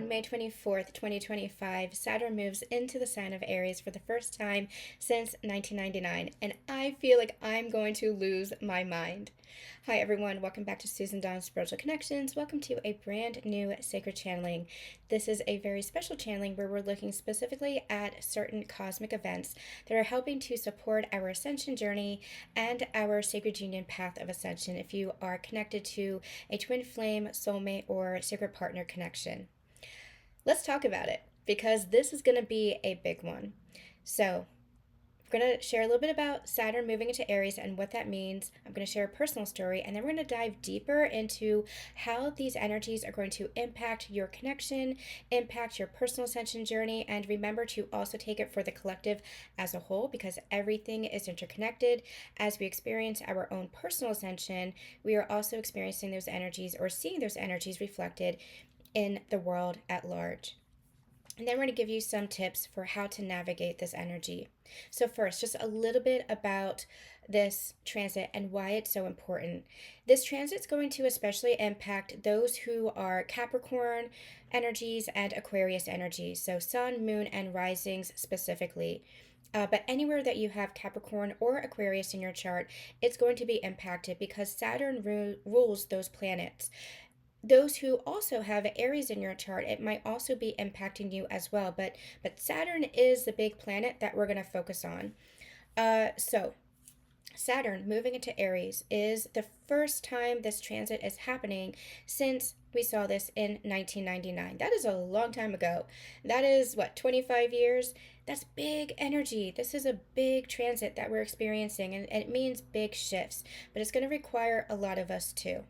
on May 24th, 2025, Saturn moves into the sign of Aries for the first time since 1999, and I feel like I'm going to lose my mind. Hi, everyone. Welcome back to Susan Dawn's Spiritual Connections. Welcome to a brand new sacred channeling. This is a very special channeling where we're looking specifically at certain cosmic events that are helping to support our ascension journey and our sacred union path of ascension if you are connected to a twin flame, soulmate, or sacred partner connection. Let's talk about it because this is going to be a big one. So, we're going to share a little bit about Saturn moving into Aries and what that means. I'm going to share a personal story, and then we're going to dive deeper into how these energies are going to impact your connection, impact your personal ascension journey, and remember to also take it for the collective as a whole because everything is interconnected. As we experience our own personal ascension, we are also experiencing those energies or seeing those energies reflected in the world at large. And then we're going to give you some tips for how to navigate this energy. So first, just a little bit about this transit and why it's so important. This transit's going to especially impact those who are Capricorn energies and Aquarius energies, so sun, moon, and risings specifically. But anywhere that you have Capricorn or Aquarius in your chart, it's going to be impacted because Saturn rules those planets. Those who also have Aries in your chart, it might also be impacting you as well. But Saturn is the big planet that we're going to focus on. So Saturn moving into Aries is the first time this transit is happening since we saw this in 1999. That is a long time ago. That is, 25 years? That's big energy. This is a big transit that we're experiencing, and it means big shifts, but it's going to require a lot of us too.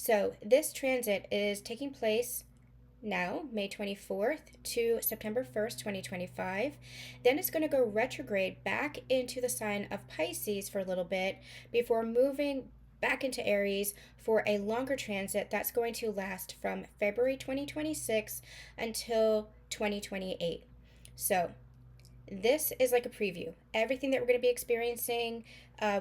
So this transit is taking place now, May 24th to September 1st, 2025. Then it's going to go retrograde back into the sign of Pisces for a little bit before moving back into Aries for a longer transit that's going to last from February 2026 until 2028. So this is like a preview. Everything that we're going to be experiencing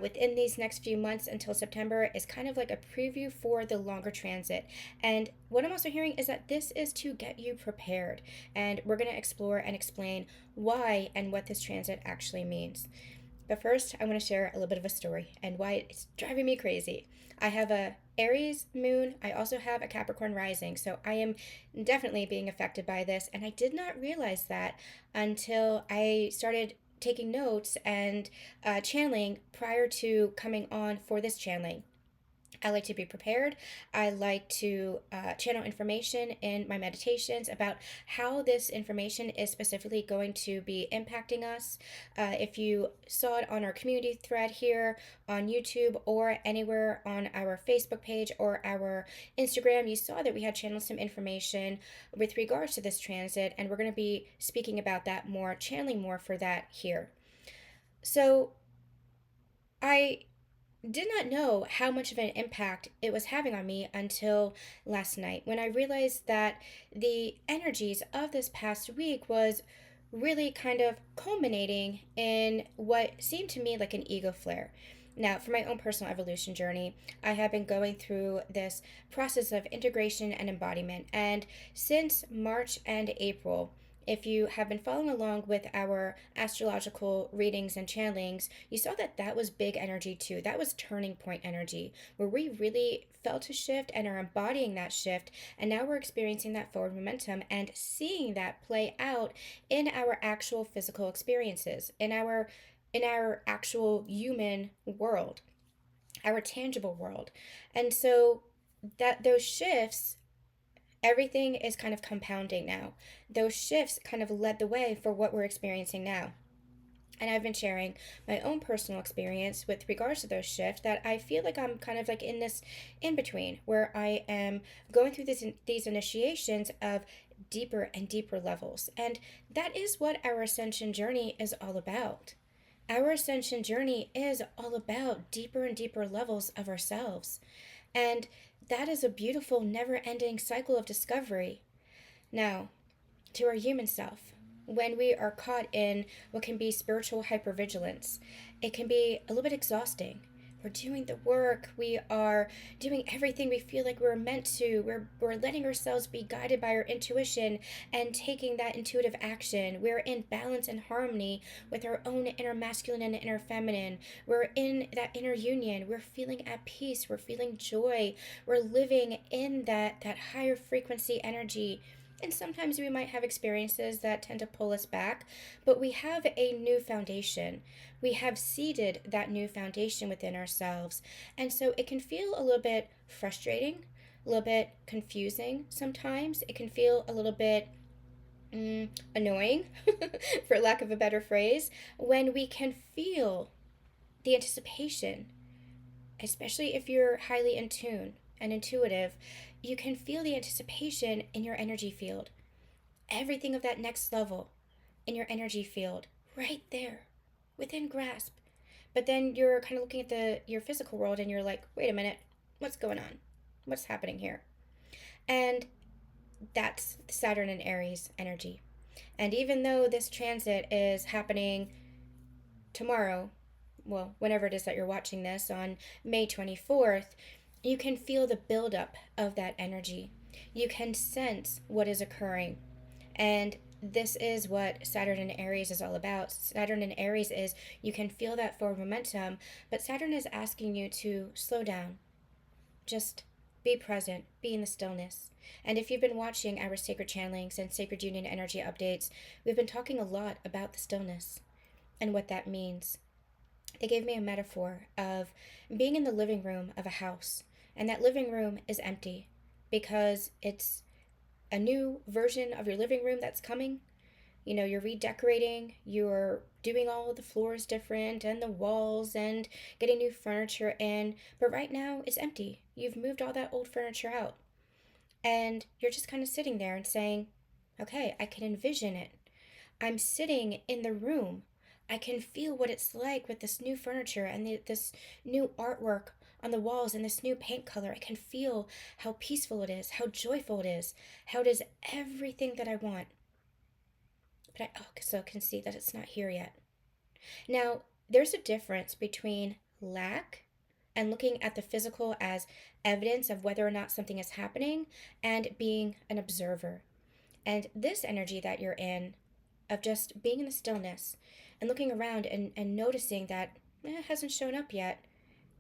within these next few months until September is kind of like a preview for the longer transit. And what I'm also hearing is that this is to get you prepared. And we're going to explore and explain why and what this transit actually means. But first, I want to share a little bit of a story and why it's driving me crazy. I have a Aries moon. I also have a Capricorn rising. So I am definitely being affected by this. And I did not realize that until I started taking notes and channeling prior to coming on for this channeling. I like to be prepared. I like to channel information in my meditations about how this information is specifically going to be impacting us. If you saw it on our community thread here on YouTube or anywhere on our Facebook page or our Instagram, you saw that we had channeled some information with regards to this transit, and we're going to be speaking about that more, channeling more for that here. So I did not know how much of an impact it was having on me until last night when I realized that the energies of this past week was really kind of culminating in what seemed to me like an ego flare. Now, for my own personal evolution journey, I have been going through this process of integration and embodiment. And since March and April, if you have been following along with our astrological readings and channelings, you saw that that was big energy too. That was turning point energy, where we really felt a shift and are embodying that shift. And now we're experiencing that forward momentum and seeing that play out in our actual physical experiences, in our actual human world, our tangible world. And so that those shifts, everything is kind of compounding now. Those shifts kind of led the way for what we're experiencing now. And I've been sharing my own personal experience with regards to those shifts that I feel like I'm kind of like in this in between where I am going through these initiations of deeper and deeper levels. And that is what our ascension journey is all about. Our ascension journey is all about deeper and deeper levels of ourselves. And that is a beautiful, never-ending cycle of discovery. Now, to our human self, when we are caught in what can be spiritual hypervigilance, it can be a little bit exhausting. We're doing the work. We are doing everything we feel like we're meant to. We're letting ourselves be guided by our intuition and taking that intuitive action. We're in balance and harmony with our own inner masculine and inner feminine. We're in that inner union. We're feeling at peace. We're feeling joy. We're living in that higher frequency energy. And sometimes we might have experiences that tend to pull us back, but we have a new foundation. We have seeded that new foundation within ourselves. And so it can feel a little bit frustrating, a little bit confusing sometimes. It can feel a little bit annoying, for lack of a better phrase, when we can feel the anticipation, especially if you're highly in tune and intuitive. You can feel the anticipation in your energy field. Everything of that next level in your energy field, right there, within grasp. But then you're kind of looking at your physical world and you're like, wait a minute, what's going on? What's happening here? And that's Saturn and Aries energy. And even though this transit is happening tomorrow, well, whenever it is that you're watching this on May 24th, you can feel the buildup of that energy. You can sense what is occurring. And this is what Saturn and Aries is all about. Saturn and Aries is you can feel that forward momentum, but Saturn is asking you to slow down. Just be present, be in the stillness. And if you've been watching our sacred channelings and sacred union energy updates, we've been talking a lot about the stillness and what that means. They gave me a metaphor of being in the living room of a house, and that living room is empty because it's a new version of your living room that's coming. You know, you're redecorating, you're doing all the floors different and the walls and getting new furniture in, but right now it's empty. You've moved all that old furniture out. And you're just kind of sitting there and saying, okay, I can envision it. I'm sitting in the room. I can feel what it's like with this new furniture and this new artwork on the walls and this new paint color. I can feel how peaceful it is, how joyful it is, how it is everything that I want. But I also can see that it's not here yet. Now, there's a difference between lack and looking at the physical as evidence of whether or not something is happening and being an observer. And this energy that you're in, of just being in the stillness and looking around and noticing that it hasn't shown up yet,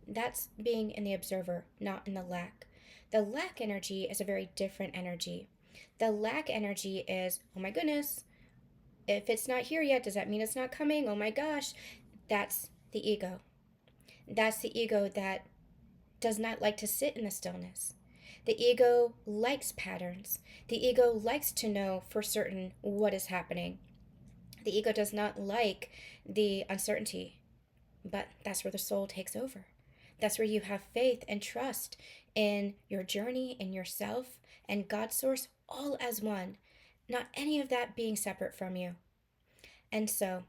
that's being in the observer, not in the lack. The lack energy is a very different energy. The lack energy is, oh my goodness, if it's not here yet, does that mean it's not coming? Oh my gosh. That's the ego. That's the ego that does not like to sit in the stillness. The ego likes patterns. The ego likes to know for certain what is happening. The ego does not like the uncertainty, but that's where the soul takes over. That's where you have faith and trust in your journey, in yourself, and God source all as one, not any of that being separate from you. And so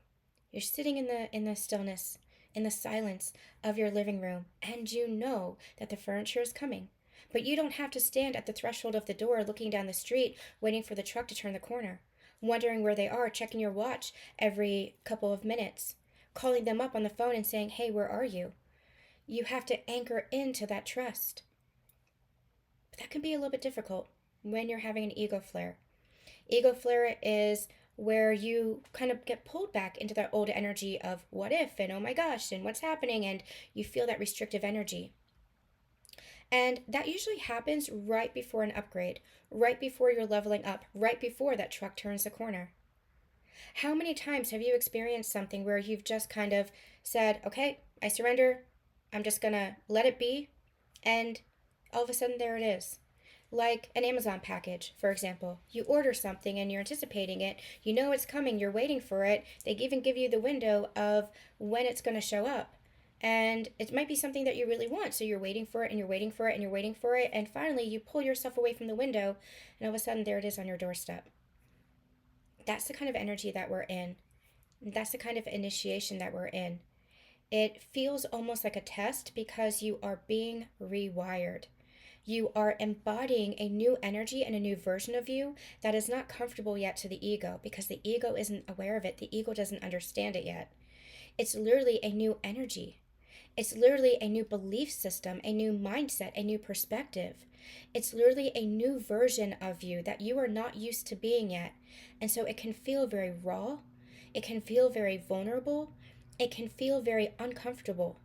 you're sitting in the stillness, in the silence of your living room, and you know that the furniture is coming. But you don't have to stand at the threshold of the door looking down the street, waiting for the truck to turn the corner, wondering where they are, checking your watch every couple of minutes, calling them up on the phone and saying, hey, where are you? You have to anchor into that trust. But that can be a little bit difficult when you're having an ego flare. Ego flare is where you kind of get pulled back into that old energy of what if and oh my gosh and what's happening, and you feel that restrictive energy. And that usually happens right before an upgrade, right before you're leveling up, right before that truck turns the corner. How many times have you experienced something where you've just kind of said, okay, I surrender, I'm just gonna let it be, and all of a sudden there it is. Like an Amazon package, for example. You order something and you're anticipating it. You know it's coming, you're waiting for it. They even give you the window of when it's going to show up. And it might be something that you really want. So you're waiting for it and you're waiting for it and you're waiting for it. And finally you pull yourself away from the window and all of a sudden there it is on your doorstep. That's the kind of energy that we're in. That's the kind of initiation that we're in. It feels almost like a test because you are being rewired. You are embodying a new energy and a new version of you that is not comfortable yet to the ego because the ego isn't aware of it. The ego doesn't understand it yet. It's literally a new energy. It's literally a new belief system, a new mindset, a new perspective. It's literally a new version of you that you are not used to being yet. And so it can feel very raw. It can feel very vulnerable. It can feel very uncomfortable.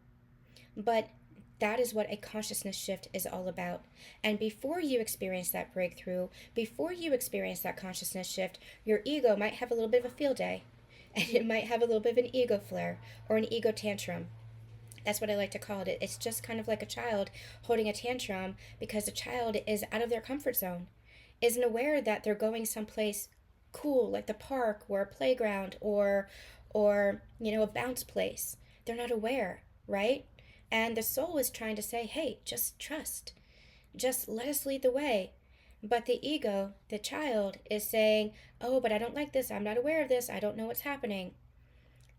But that is what a consciousness shift is all about. And before you experience that breakthrough, before you experience that consciousness shift, your ego might have a little bit of a field day. And it might have a little bit of an ego flare or an ego tantrum. That's what I like to call it. It's just kind of like a child holding a tantrum because the child is out of their comfort zone, isn't aware that they're going someplace cool like the park or a playground or a bounce place. They're not aware, right? And the soul is trying to say, "Hey, just trust. Just let us lead the way." But the ego, the child, is saying, "Oh, but I don't like this. I'm not aware of this. I don't know what's happening."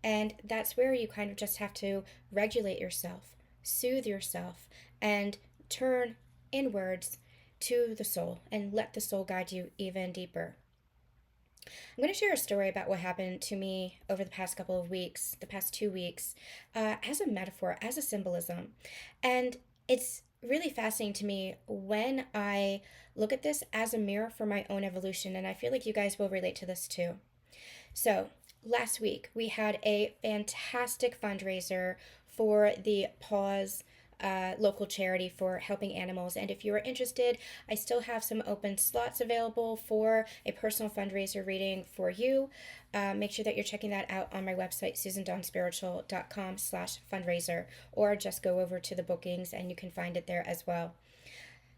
And that's where you kind of just have to regulate yourself, soothe yourself, and turn inwards to the soul and let the soul guide you even deeper. I'm going to share a story about what happened to me over the past couple of weeks, the past 2 weeks, as a metaphor, as a symbolism. And it's really fascinating to me when I look at this as a mirror for my own evolution. And I feel like you guys will relate to this too. So, last week we had a fantastic fundraiser for the Paws local charity for helping animals. And if you are interested, I still have some open slots available for a personal fundraiser reading for you. Make sure that you're checking that out on my website, susandonspiritual.com/fundraiser, or just go over to the bookings and you can find it there as well.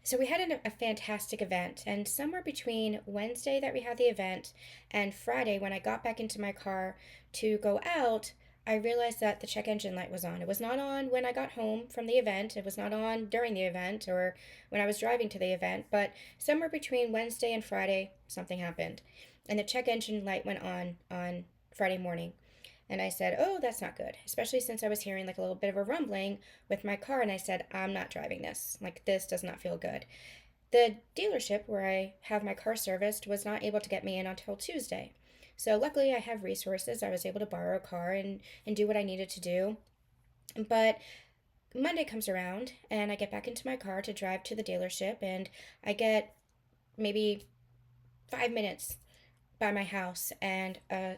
So we had a fantastic event, and somewhere between Wednesday that we had the event and Friday when I got back into my car to go out, I realized that the check engine light was on. It was not on when I got home from the event. It was not on during the event or when I was driving to the event, but somewhere between Wednesday and Friday, something happened. And the check engine light went on Friday morning. And I said, "Oh, that's not good," especially since I was hearing like a little bit of a rumbling with my car. And I said, "I'm not driving this. Like, this does not feel good." The dealership where I have my car serviced was not able to get me in until Tuesday. So luckily, I have resources. I was able to borrow a car and do what I needed to do. But Monday comes around, and I get back into my car to drive to the dealership, and I get maybe 5 minutes by my house, and a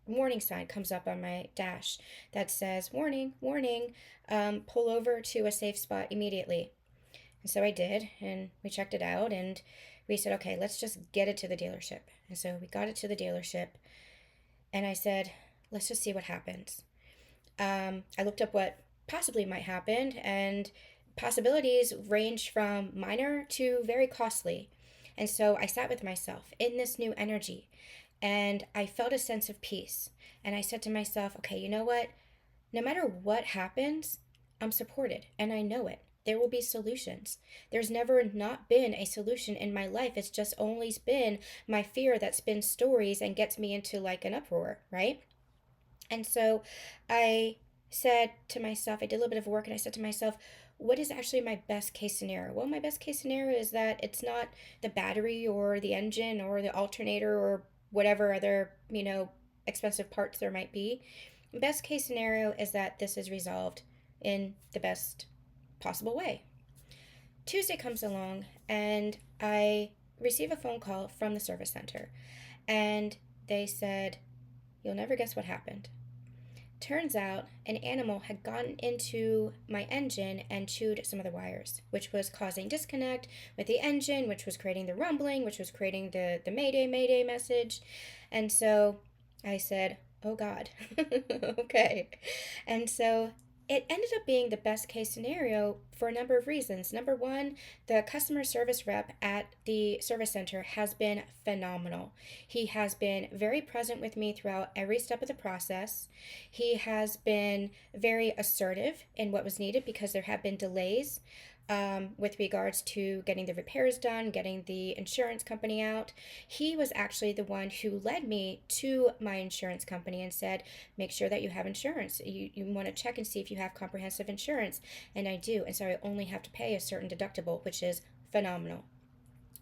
warning sign comes up on my dash that says, "Warning, warning, pull over to a safe spot immediately." And so I did, and we checked it out, and we said, "Okay, let's just get it to the dealership." And so we got it to the dealership, and I said, "Let's just see what happens." I looked up what possibly might happen, and possibilities range from minor to very costly. And so I sat with myself in this new energy, and I felt a sense of peace. And I said to myself, "Okay, you know what? No matter what happens, I'm supported, and I know it. There will be solutions. There's never not been a solution in my life. It's just always been my fear that spins stories and gets me into like an uproar, right?" And so I said to myself, I did a little bit of work, and I said to myself, what is actually my best case scenario? Well, my best case scenario is that it's not the battery or the engine or the alternator or whatever other, expensive parts there might be. Best case scenario is that this is resolved in the best possible way. Tuesday comes along, and I receive a phone call from the service center, and they said, "You'll never guess what happened." Turns out an animal had gotten into my engine and chewed some of the wires, which was causing disconnect with the engine, which was creating the rumbling, which was creating the Mayday, Mayday message. And so I said, "Oh God." Okay. And so it ended up being the best case scenario for a number of reasons. Number one, the customer service rep at the service center has been phenomenal. He has been very present with me throughout every step of the process. He has been very assertive in what was needed because there have been delays with regards to getting the repairs done, getting the insurance company out. He was actually the one who led me to my insurance company and said, "Make sure that you have insurance. You want to check and see if you have comprehensive insurance." And I do. And so I only have to pay a certain deductible, which is phenomenal.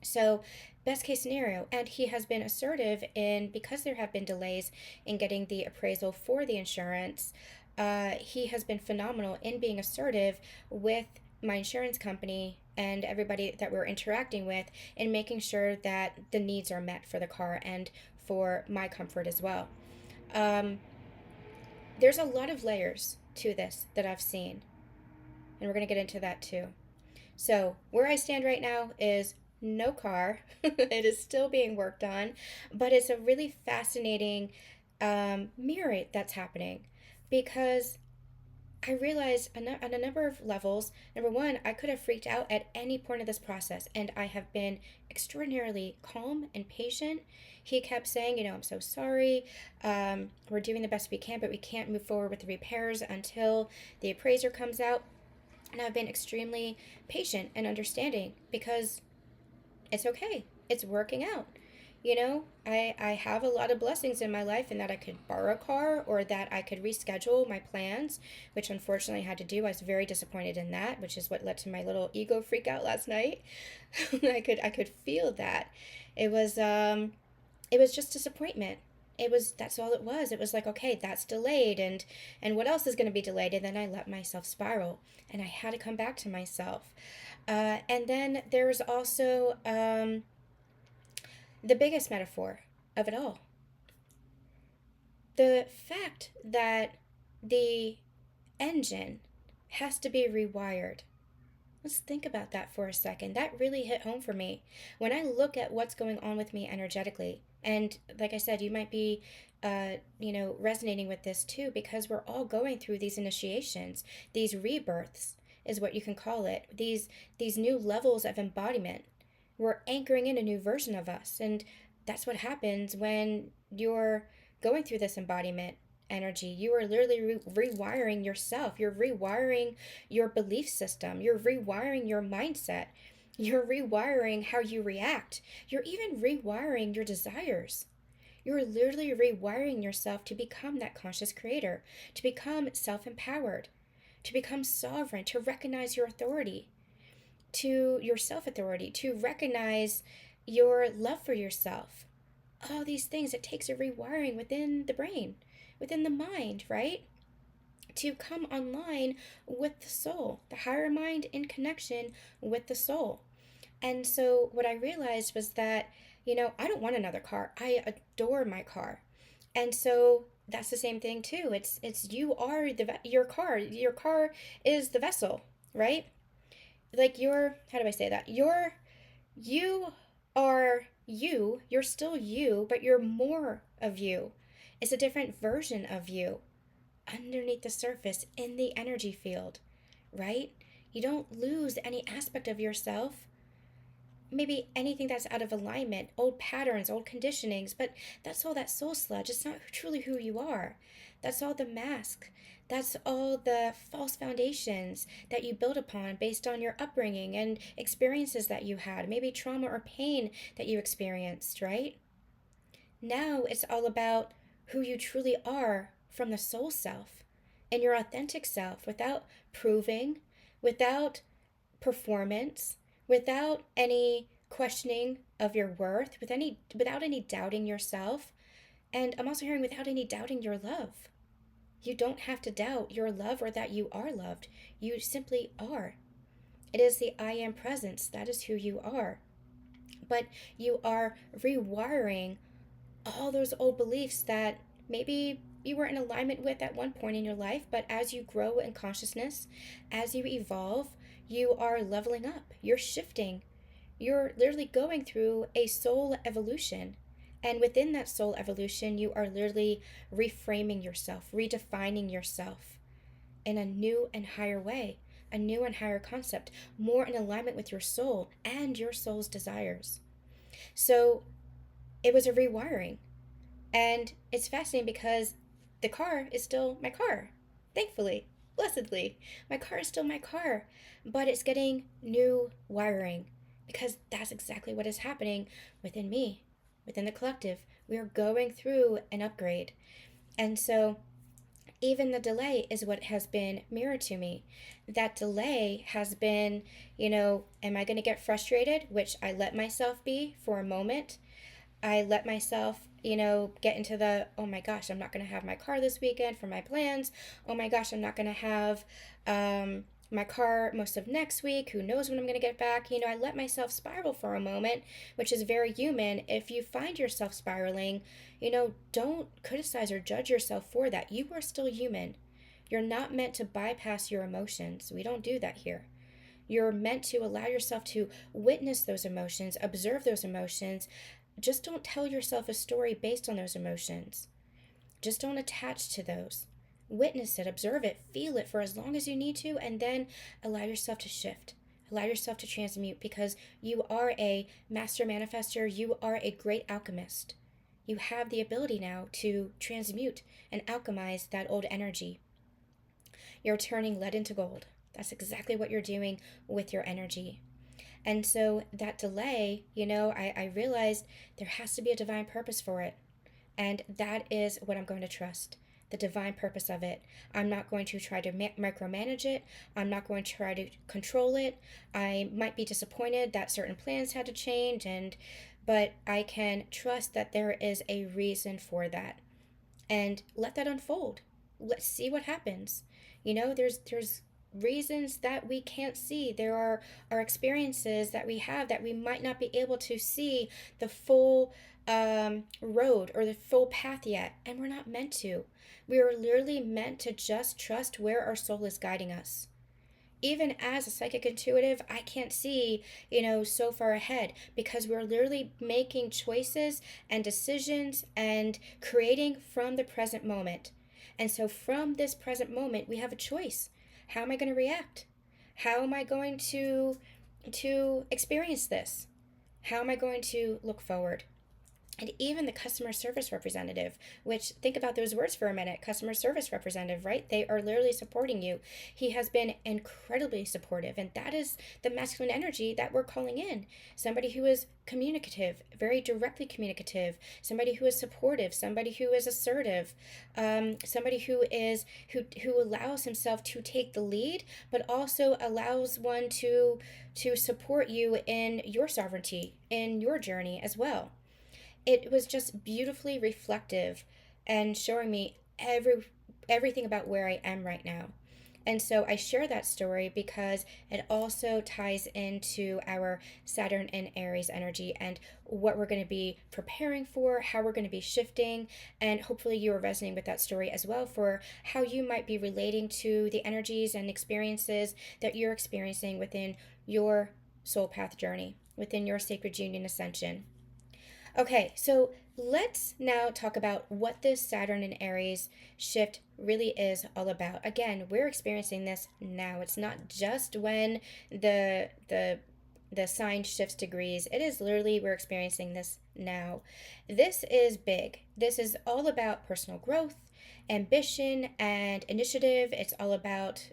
So, best case scenario. And he has been assertive in, because there have been delays in getting the appraisal for the insurance, he has been phenomenal in being assertive with my insurance company and everybody that we're interacting with in making sure that the needs are met for the car and for my comfort as well. Um, there's a lot of layers to this that I've seen, and we're going to get into that too. So, where I stand right now is no car. It is still being worked on, but it's a really fascinating mirror that's happening because I realized on a number of levels. Number one, I could have freaked out at any point of this process, and I have been extraordinarily calm and patient. He kept saying, I'm so sorry. We're doing the best we can, but we can't move forward with the repairs until the appraiser comes out. And I've been extremely patient and understanding because it's okay. It's working out. I have a lot of blessings in my life in that I could borrow a car or that I could reschedule my plans, which unfortunately I had to do. I was very disappointed in that, which is what led to my little ego freak out last night. I could feel that. It was just disappointment. That's all it was. It was like, okay, that's delayed, and what else is going to be delayed? And then I let myself spiral, and I had to come back to myself. And then there's also the biggest metaphor of it all, the fact that the engine has to be rewired. Let's think about that for a second. That really hit home for me. When I look at what's going on with me energetically, and like I said, you might be, resonating with this too, because we're all going through these initiations, these rebirths is what you can call it. These new levels of embodiment. We're anchoring in a new version of us, and that's what happens when you're going through this embodiment energy. You are literally rewiring yourself. You're rewiring your belief system. You're rewiring your mindset. You're rewiring how you react. You're even rewiring your desires. You're literally rewiring yourself to become that conscious creator, to become self empowered, to become sovereign, to recognize your authority, to your self authority, to recognize your love for yourself. All these things, it takes a rewiring within the brain, within the mind, right? To come online with the soul, the higher mind in connection with the soul. And so what I realized was that, I don't want another car. I adore my car. And so that's the same thing too. It's you are your car. Your car is the vessel, right? Like how do I say that? You are you. You're still you, but you're more of you. It's a different version of you underneath the surface in the energy field, right? You don't lose any aspect of yourself. Maybe anything that's out of alignment, old patterns, old conditionings, but that's all that soul sludge. It's not truly who you are. That's all the mask. That's all the false foundations that you build upon based on your upbringing and experiences that you had, maybe trauma or pain that you experienced, right? Now it's all about who you truly are from the soul self and your authentic self without proving, without performance, without any questioning of your worth, without any doubting yourself. And I'm also hearing without any doubting your love. You don't have to doubt your love or that you are loved. You simply are. It is the I am presence. That is who you are. But you are rewiring all those old beliefs that maybe you were in alignment with at one point in your life, but as you grow in consciousness, as you evolve, you are leveling up, you're shifting, you're literally going through a soul evolution. And within that soul evolution, you are literally reframing yourself, redefining yourself in a new and higher way, a new and higher concept, more in alignment with your soul and your soul's desires. So it was a rewiring. And it's fascinating because the car is still my car. Thankfully, blessedly, my car is still my car, but it's getting new wiring because that's exactly what is happening within me, within the collective. We are going through an upgrade. And so even the delay is what has been mirrored to me. That delay has been, am I going to get frustrated? Which I let myself be for a moment. I let myself, get into the, oh my gosh, I'm not going to have my car this weekend for my plans. Oh my gosh, I'm not going to have my car most of next week. Who knows when I'm going to get back? I let myself spiral for a moment, which is very human. If you find yourself spiraling, don't criticize or judge yourself for that. You are still human. You're not meant to bypass your emotions. We don't do that here. You're meant to allow yourself to witness those emotions, observe those emotions. Just don't tell yourself a story based on those emotions. Just don't attach to those. Witness it, observe it, feel it for as long as you need to, and then allow yourself to shift. Allow yourself to transmute, because you are a master manifester. You are a great alchemist. You have the ability now to transmute and alchemize that old energy. You're turning lead into gold. That's exactly what you're doing with your energy. And so that delay, I realized there has to be a divine purpose for it. And that is what I'm going to trust, the divine purpose of it. I'm not going to try to micromanage it. I'm not going to try to control it. I might be disappointed that certain plans had to change, but I can trust that there is a reason for that, and let that unfold. Let's see what happens. There's reasons that we can't see. There are experiences that we have that we might not be able to see the full road or the full path yet, and we're not meant to. We are literally meant to just trust where our soul is guiding us. Even as a psychic intuitive, I can't see, so far ahead, because we're literally making choices and decisions and creating from the present moment. And so from this present moment, we have a choice. How am I going to react? How am I going to experience this? How am I going to look forward? And even the customer service representative, which, think about those words for a minute, customer service representative, right? They are literally supporting you. He has been incredibly supportive, and that is the masculine energy that we're calling in. Somebody who is communicative, very directly communicative, somebody who is supportive, somebody who is assertive, somebody who allows himself to take the lead, but also allows one to support you in your sovereignty, in your journey as well. It was just beautifully reflective and showing me everything about where I am right now. And so I share that story because it also ties into our Saturn and Aries energy and what we're going to be preparing for, how we're going to be shifting, and hopefully you are resonating with that story as well for how you might be relating to the energies and experiences that you're experiencing within your soul path journey, within your sacred union ascension. Okay, so let's now talk about what this Saturn and Aries shift really is all about. Again, we're experiencing this now. It's not just when the sign shifts degrees. It is literally, we're experiencing this now. This is big. This is all about personal growth, ambition, and initiative. It's all about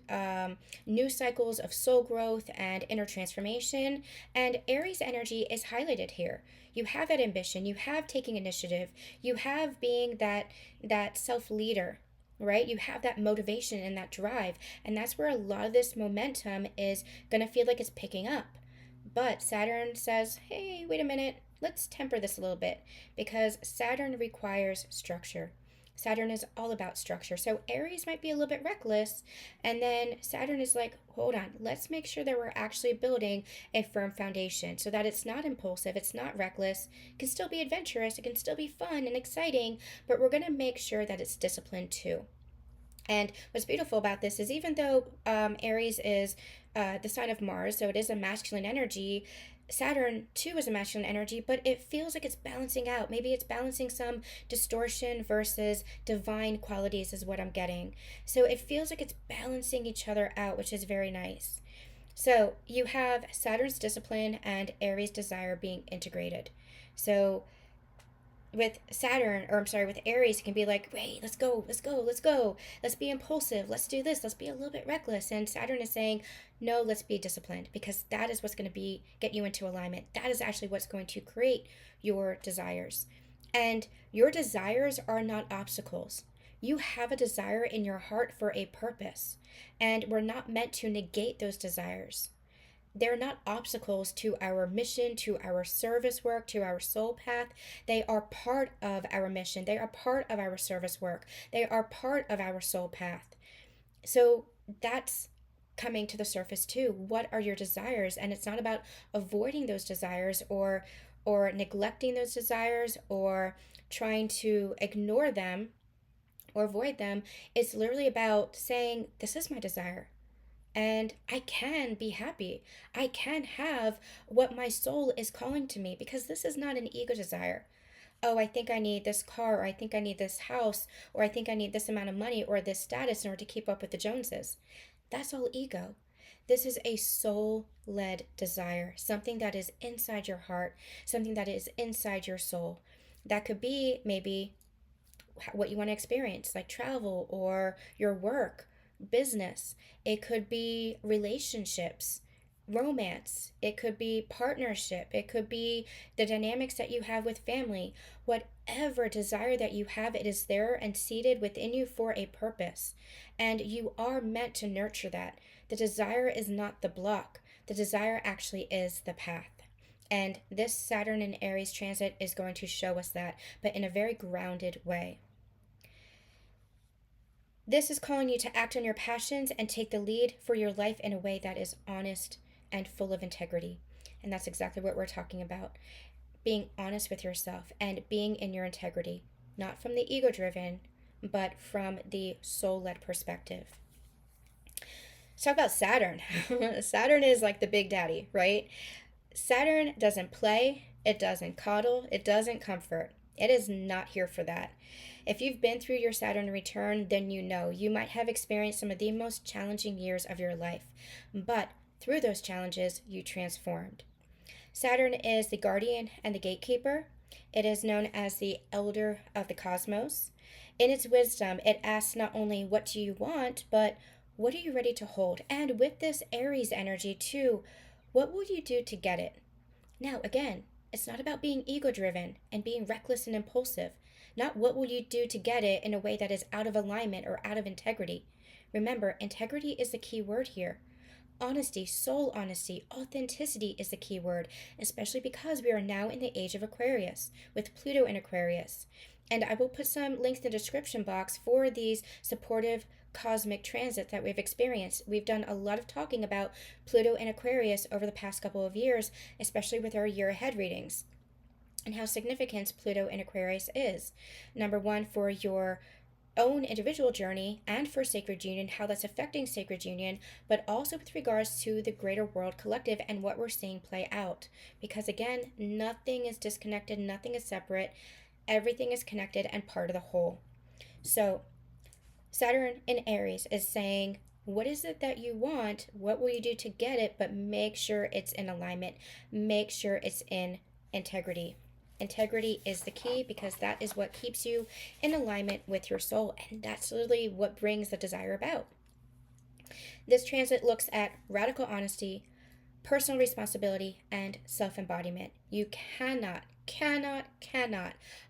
new cycles of soul growth and inner transformation. And Aries energy is highlighted here. You have that ambition, you have taking initiative, you have being that self leader, right? You have that motivation and that drive, and that's where a lot of this momentum is going to feel like it's picking up. But Saturn says, hey, wait a minute, let's temper this a little bit, because Saturn requires structure. Saturn is all about structure. So Aries might be a little bit reckless, and then Saturn is like, hold on, let's make sure that we're actually building a firm foundation so that it's not impulsive, it's not reckless, it can still be adventurous, it can still be fun and exciting, but we're going to make sure that it's disciplined too. And what's beautiful about this is, even though Aries is the sign of Mars, so it is a masculine energy, Saturn too is a masculine energy, but it feels like it's balancing out. Maybe it's balancing some distortion versus divine qualities, is what I'm getting. So it feels like it's balancing each other out, which is very nice. So you have Saturn's discipline and Aries' desire being integrated. So with Saturn, or I'm sorry, with Aries, it can be like, wait, let's go, let's go, let's go. Let's be impulsive. Let's do this. Let's be a little bit reckless. And Saturn is saying, no, let's be disciplined, because that is what's going to be get you into alignment. That is actually what's going to create your desires. And your desires are not obstacles. You have a desire in your heart for a purpose, and we're not meant to negate those desires. they're not obstacles to our mission, to our service work, to our soul path. They are part of our mission. They are part of our service work. They are part of our soul path. So that's coming to the surface too. What are your desires? And it's not about avoiding those desires or neglecting those desires or trying to ignore them or avoid them. It's literally about saying, this is my desire. And I can be happy. I can have what my soul is calling to me, because this is not an ego desire. Oh, I think I need this car, or I think I need this house, or I think I need this amount of money or this status in order to keep up with the Joneses. That's all ego. This is a soul led desire, something that is inside your heart, something that is inside your soul. That could be maybe what you want to experience, like travel or your work, business. It could be relationships, romance. It could be partnership. It could be the dynamics that you have with family. Whatever desire that you have, it is there and seated within you for a purpose. And you are meant to nurture that. The desire is not the block, the desire actually is the path. And this Saturn and Aries transit is going to show us that, but in a very grounded way. This is calling you to act on your passions and take the lead for your life in a way that is honest and full of integrity. And that's exactly what we're talking about. Being honest with yourself and being in your integrity, not from the ego driven, but from the soul led perspective. Let's talk about Saturn. Saturn is like the big daddy, right? Saturn doesn't play, it doesn't coddle, it doesn't comfort. It is not here for that. If you've been through your Saturn return, then you know you might have experienced some of the most challenging years of your life. But through those challenges, you transformed. Saturn is the guardian and the gatekeeper. It is known as the elder of the cosmos. In its wisdom, it asks not only what do you want, but what are you ready to hold? And with this Aries energy too, what will you do to get it? Now, again, it's not about being ego driven and being reckless and impulsive. Not what will you do to get it in a way that is out of alignment or out of integrity. Remember, integrity is the key word here. Honesty, soul honesty, authenticity is the key word, especially because we are now in the age of Aquarius, with Pluto in Aquarius. And I will put some links in the description box for these supportive cosmic transits that we've experienced. We've done a lot of talking about Pluto and Aquarius over the past couple of years, especially with our year ahead readings, and how significant Pluto in Aquarius is. Number one, for your own individual journey and for sacred union, how that's affecting sacred union, but also with regards to the greater world collective and what we're seeing play out. Because again, nothing is disconnected, nothing is separate, everything is connected and part of the whole. So Saturn in Aries is saying, what is it that you want? What will you do to get it? But make sure it's in alignment. Make sure it's in integrity. Integrity is the key, because that is what keeps you in alignment with your soul. And that's literally what brings the desire about. This transit looks at radical honesty, personal responsibility, and self-embodiment. You cannot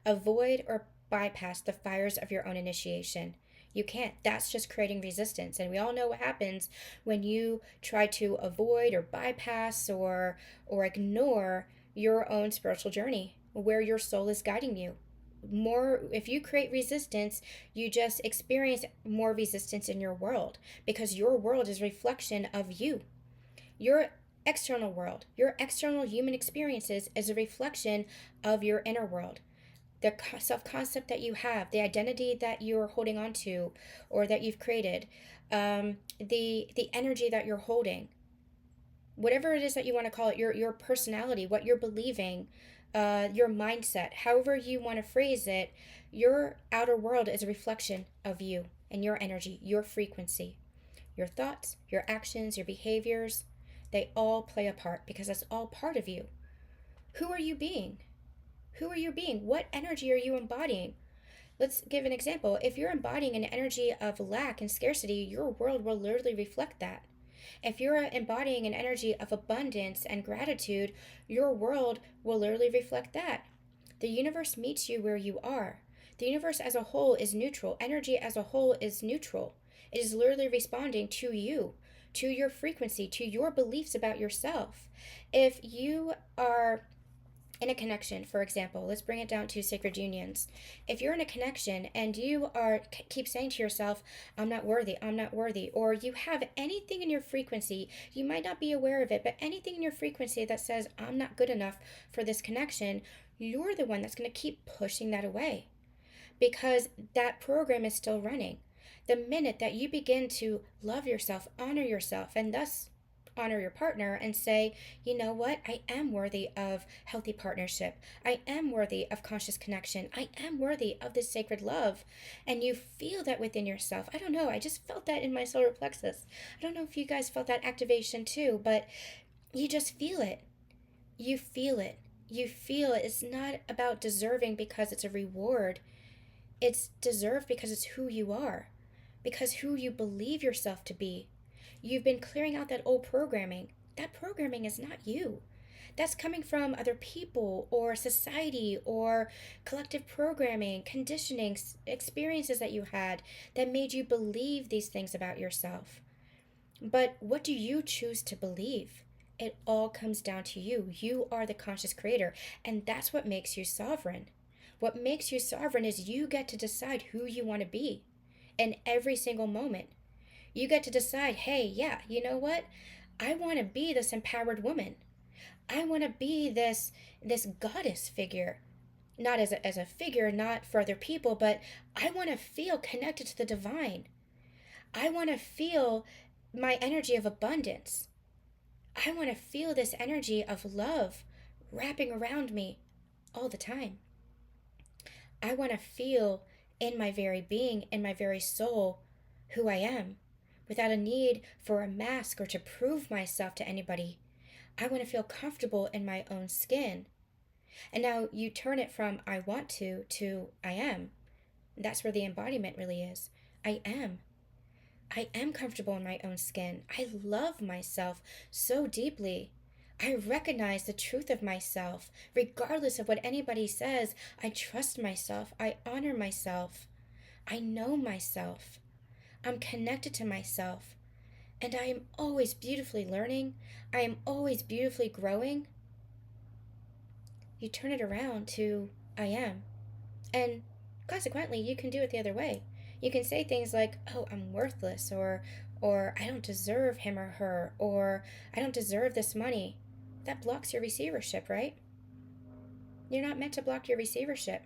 avoid or bypass the fires of your own initiation. You can't. That's just creating resistance. And we all know what happens when you try to avoid or bypass or ignore your own spiritual journey, where your soul is guiding you. More, if you create resistance, you just experience more resistance in your world, because your world is a reflection of you. Your external world, your external human experiences is a reflection of your inner world. The self-concept that you have, the identity that you're holding on to or that you've created, the energy that you're holding, whatever it is that you want to call it, your personality, what you're believing, your mindset, however you want to phrase it, your outer world is a reflection of you and your energy, your frequency, your thoughts, your actions, your behaviors. They all play a part, because that's all part of you. Who are you being? Who are you being? What energy are you embodying? Let's give an example. If you're embodying an energy of lack and scarcity, your world will literally reflect that. If you're embodying an energy of abundance and gratitude, your world will literally reflect that. The universe meets you where you are. The universe as a whole is neutral. Energy as a whole is neutral. It is literally responding to you, to your frequency, to your beliefs about yourself. If you are in a connection, for example, let's bring it down to sacred unions. If you're in a connection and you are keep saying to yourself, I'm not worthy, I'm not worthy, or you have anything in your frequency, you might not be aware of it, but anything in your frequency that says, I'm not good enough for this connection, you're the one that's going to keep pushing that away because that program is still running. The minute that you begin to love yourself, honor yourself, and thus honor your partner and say, you know what, I am worthy of healthy partnership. I am worthy of conscious connection. I am worthy of this sacred love. And you feel that within yourself. I don't know, I just felt that in my solar plexus. I don't know if you guys felt that activation too, but you just feel it. You feel it. You feel it. It's not about deserving because it's a reward. It's deserved because it's who you are, because who you believe yourself to be. You've been clearing out that old programming. That programming is not you. That's coming from other people or society or collective programming, conditioning, experiences that you had that made you believe these things about yourself. But what do you choose to believe? It all comes down to you. You are the conscious creator, and that's what makes you sovereign. What makes you sovereign is you get to decide who you want to be in every single moment. You get to decide, hey, yeah, you know what? I want to be this empowered woman. I want to be this goddess figure. Not as a figure, not for other people, but I want to feel connected to the divine. I want to feel my energy of abundance. I want to feel this energy of love wrapping around me all the time. I want to feel in my very being, in my very soul, who I am, without a need for a mask or to prove myself to anybody. I want to feel comfortable in my own skin. And now you turn it from I want to I am. That's where the embodiment really is. I am. I am comfortable in my own skin. I love myself so deeply. I recognize the truth of myself. Regardless of what anybody says, I trust myself. I honor myself. I know myself. I'm connected to myself. And I am always beautifully learning. I am always beautifully growing. You turn it around to I am. And consequently, you can do it the other way. You can say things like, oh, I'm worthless, or I don't deserve him or her, or I don't deserve this money. That blocks your receivership, right? You're not meant to block your receivership.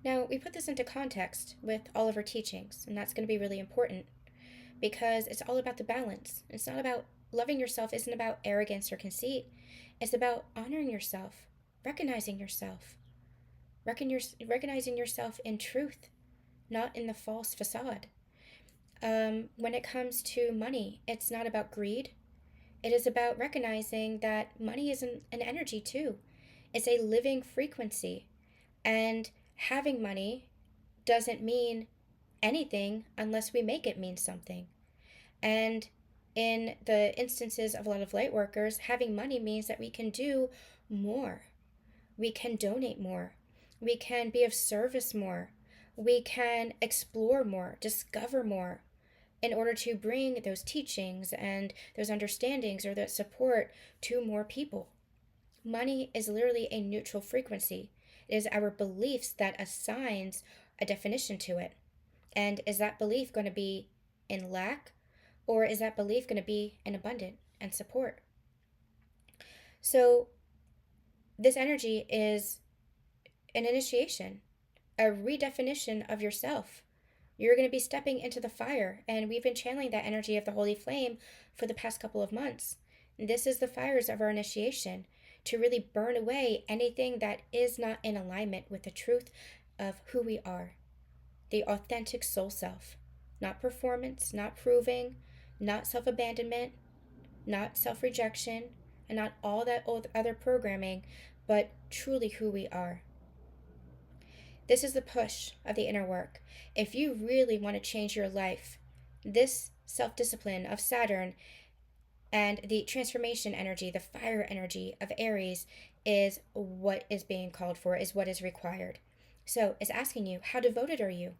Now, we put this into context with all of our teachings, and that's going to be really important because it's all about the balance. It's not about loving yourself, isn't about arrogance or conceit. It's about honoring yourself, recognizing yourself, recognizing yourself in truth, not in the false facade. When it comes to money, it's not about greed. It is about recognizing that money is an energy too. It's a living frequency. And having money doesn't mean anything unless we make it mean something. And in the instances of a lot of light workers, having money means that we can do more. We can donate more. We can be of service more. We can explore more, discover more in order to bring those teachings and those understandings or that support to more people. Money is literally a neutral frequency. It is our beliefs that assigns a definition to it. And is that belief going to be in lack, or is that belief going to be in abundant and support? So this energy is an initiation, a redefinition of yourself. You're going to be stepping into the fire, and we've been channeling that energy of the holy flame for the past couple of months. This is the fires of our initiation to really burn away anything that is not in alignment with the truth of who we are, the authentic soul self. Not performance, not proving, not self-abandonment, not self-rejection, and not all that other programming, but truly who we are. This is the push of the inner work. If you really want to change your life, this self-discipline of Saturn and the transformation energy, the fire energy of Aries is what is being called for, is what is required. So it's asking you, how devoted are you?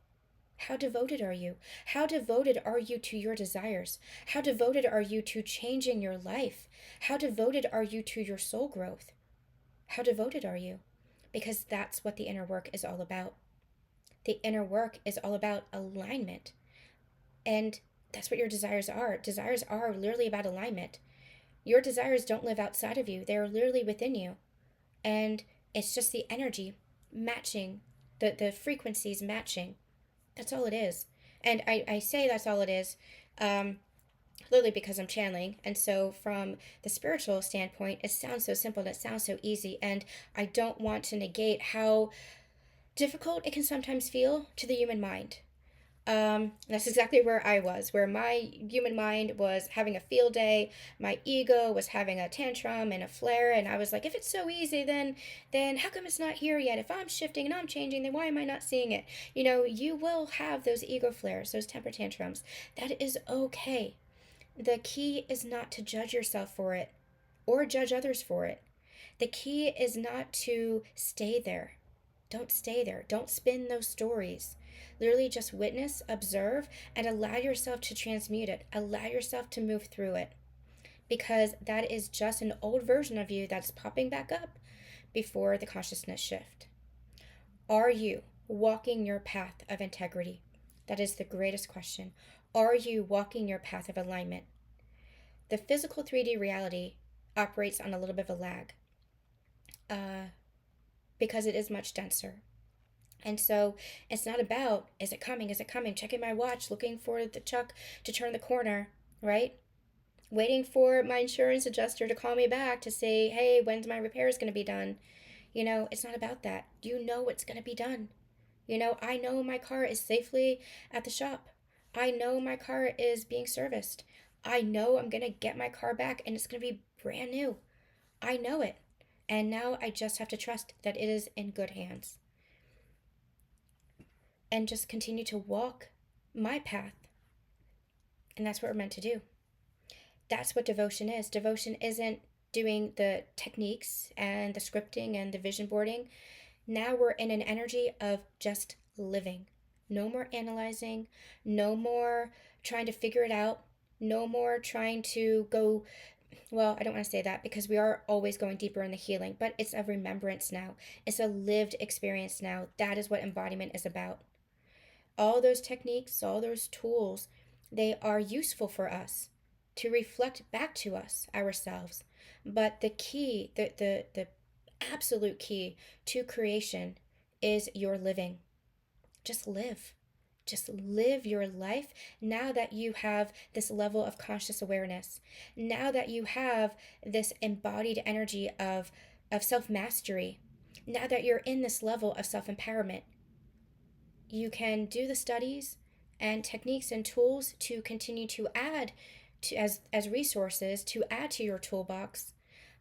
How devoted are you? How devoted are you to your desires? How devoted are you to changing your life? How devoted are you to your soul growth? How devoted are you? Because that's what the inner work is all about. The inner work is all about alignment. And that's what your desires are. Desires are literally about alignment. Your desires don't live outside of you, they're literally within you. And it's just the energy matching, the frequencies matching. That's all it is. And I say that's all it is, literally because I'm channeling. And so, from the spiritual standpoint, it sounds so simple and it sounds so easy. And I don't want to negate how difficult it can sometimes feel to the human mind. That's exactly where I was, where my human mind was having a field day, my ego was having a tantrum and a flare, and I was like, if it's so easy, then how come it's not here yet? If I'm shifting and I'm changing, then why am I not seeing it? You know, you will have those ego flares, those temper tantrums. That is okay. The key is not to judge yourself for it or judge others for it. The key is not to stay there. Don't stay there. Don't spin those stories. Literally just witness, observe, and allow yourself to transmute it. Allow yourself to move through it. Because that is just an old version of you that's popping back up before the consciousness shift. Are you walking your path of integrity? That is the greatest question. Are you walking your path of alignment? The physical 3D reality operates on a little bit of a lag because it is much denser. And so it's not about, is it coming? Is it coming? Checking my watch, looking for the truck to turn the corner, right? Waiting for my insurance adjuster to call me back to say, hey, when's my repairs going to be done? You know, it's not about that. You know it's going to be done. You know, I know my car is safely at the shop. I know my car is being serviced. I know I'm going to get my car back and it's going to be brand new. I know it. And now I just have to trust that it is in good hands. And just continue to walk my path. And that's what we're meant to do. That's what devotion is. Devotion isn't doing the techniques and the scripting and the vision boarding. Now we're in an energy of just living. No more analyzing, no more trying to figure it out, no more trying to go, well, I don't want to say that because we are always going deeper in the healing, but it's a remembrance now. It's a lived experience now. That is what embodiment is about. All those techniques, all those tools, they are useful for us to reflect back to us, ourselves. But the key, the absolute key to creation is your living. Just live. Just live your life now that you have this level of conscious awareness. Now that you have this embodied energy of self-mastery. Now that you're in this level of self-empowerment. You can do the studies and techniques and tools to continue to add to, as resources to add to your toolbox.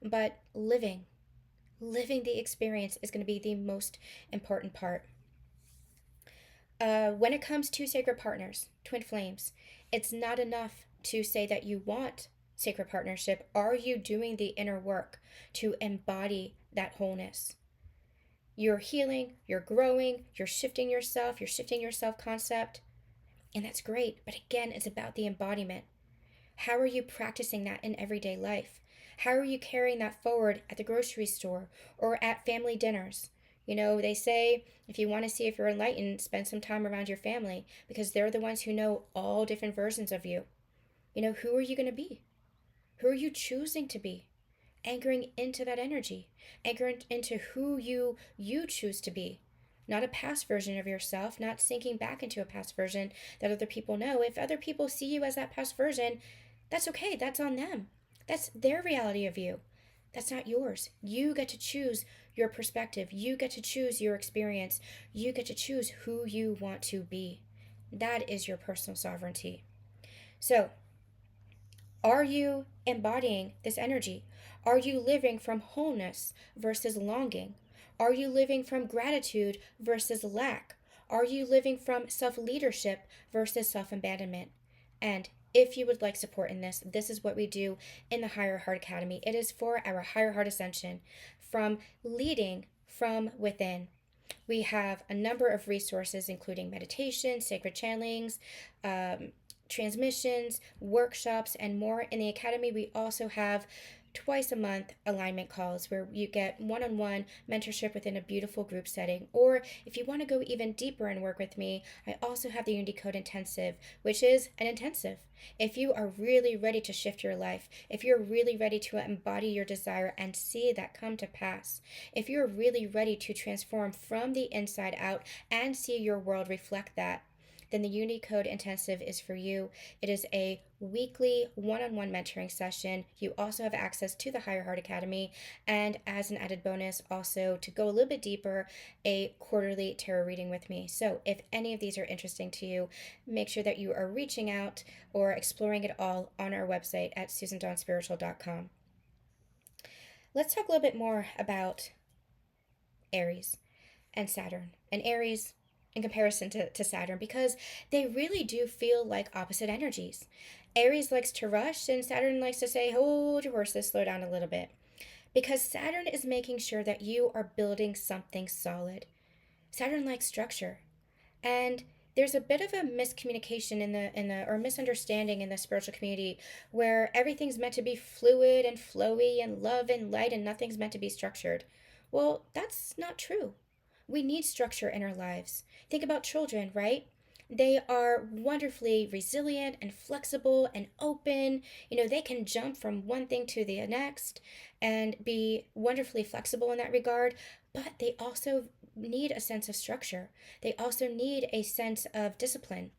But living the experience is going to be the most important part. When it comes to sacred partners, twin flames, it's not enough to say that you want sacred partnership. Are you doing the inner work to embody that wholeness? You're healing, you're growing, you're shifting your self concept, and that's great. But again, it's about the embodiment. How are you practicing that in everyday life? How are you carrying that forward at the grocery store or at family dinners? You know, they say if you want to see if you're enlightened, spend some time around your family because they're the ones who know all different versions of you. You know, who are you going to be? Who are you choosing to be? Anchoring into that energy, anchoring into who you choose to be. Not a past version of yourself, not sinking back into a past version that other people know. If other people see you as that past version, that's okay. That's on them. That's their reality of you. That's not yours. You get to choose your perspective. You get to choose your experience. You get to choose who you want to be. That is your personal sovereignty. So, are you embodying this energy? Are you living from wholeness versus longing? Are you living from gratitude versus lack? Are you living from self-leadership versus self-abandonment? And if you would like support in this, this is what we do in the Higher Heart Academy. It is for our higher heart ascension, from leading from within. We have a number of resources, including meditation, sacred channelings, transmissions, workshops, and more. In the Academy, we also have twice a month alignment calls where you get one-on-one mentorship within a beautiful group setting. Or if you want to go even deeper and work with me, I also have the Unity Code Intensive, which is an intensive. If you are really ready to shift your life, if you're really ready to embody your desire and see that come to pass, if you're really ready to transform from the inside out and see your world reflect that, then the Unity Code Intensive is for you. It is a weekly one-on-one mentoring session. You also have access to the Higher Heart Academy, and as an added bonus, also to go a little bit deeper, a quarterly tarot reading with me. So if any of these are interesting to you, make sure that you are reaching out or exploring it all on our website at susanddawnspiritual.com. Let's talk a little bit more about Aries and Saturn. And Aries in comparison to Saturn, because they really do feel like opposite energies. Aries likes to rush, and Saturn likes to say, hold your horses, slow down a little bit. Because Saturn is making sure that you are building something solid. Saturn likes structure. And there's a bit of a miscommunication or misunderstanding in the spiritual community where everything's meant to be fluid and flowy and love and light and nothing's meant to be structured. Well, that's not true. We need structure in our lives. Think about children, right? They are wonderfully resilient and flexible and open. They can jump from one thing to the next and be wonderfully flexible in that regard, but they also need a sense of structure. They also need a sense of discipline.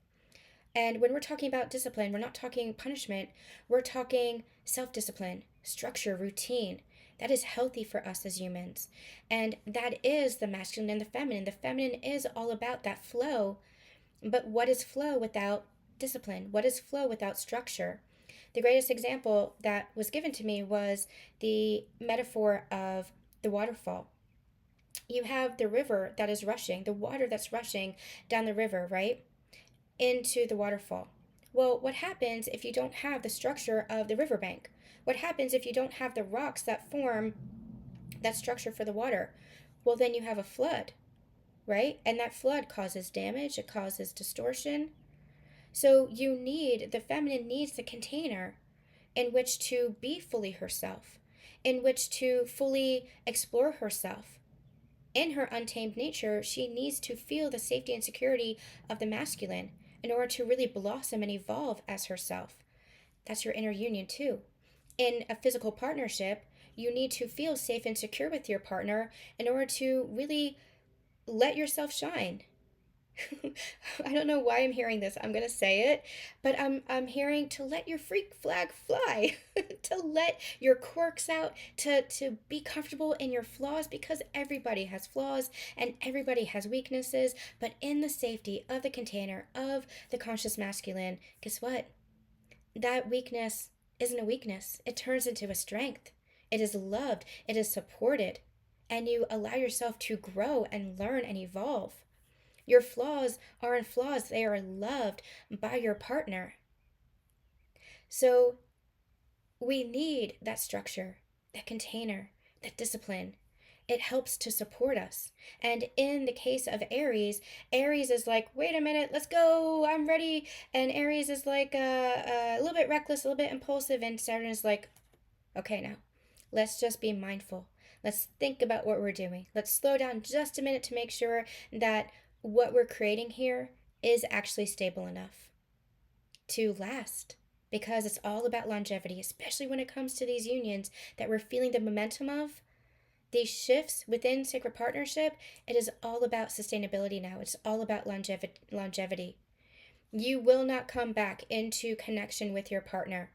And when we're talking about discipline, we're not talking punishment, we're talking self-discipline, structure, routine. That is healthy for us as humans. And that is the masculine and the feminine. The feminine is all about that flow. But what is flow without discipline? What is flow without structure? The greatest example that was given to me was the metaphor of the waterfall. You have the river that is rushing, the water that's rushing down the river, right? Into the waterfall. Well, what happens if you don't have the structure of the riverbank? What happens if you don't have the rocks that form that structure for the water? Well, then you have a flood, right? And that flood causes damage, it causes distortion. So the feminine needs the container in which to be fully herself, in which to fully explore herself. In her untamed nature, she needs to feel the safety and security of the masculine in order to really blossom and evolve as herself. That's your inner union too. In a physical partnership, you need to feel safe and secure with your partner in order to really let yourself shine. I don't know why I'm hearing this. I'm going to say it, but I'm hearing to let your freak flag fly, to let your quirks out, to be comfortable in your flaws, because everybody has flaws and everybody has weaknesses, but in the safety of the container of the conscious masculine, guess what? That weakness isn't a weakness. It turns into a strength. It is loved, it is supported, and you allow yourself to grow and learn and evolve. Your flaws aren't flaws, they are loved by your partner. So we need that structure, that container, that discipline. It helps to support us. And in the case of Aries, Aries is like, wait a minute, let's go, I'm ready. And Aries is like a little bit reckless, a little bit impulsive. And Saturn is like, okay, now, let's just be mindful. Let's think about what we're doing. Let's slow down just a minute to make sure that what we're creating here is actually stable enough to last, because it's all about longevity, especially when it comes to these unions that we're feeling the momentum of. These shifts within sacred partnership, it is all about sustainability now. It's all about longevity. You will not come back into connection with your partner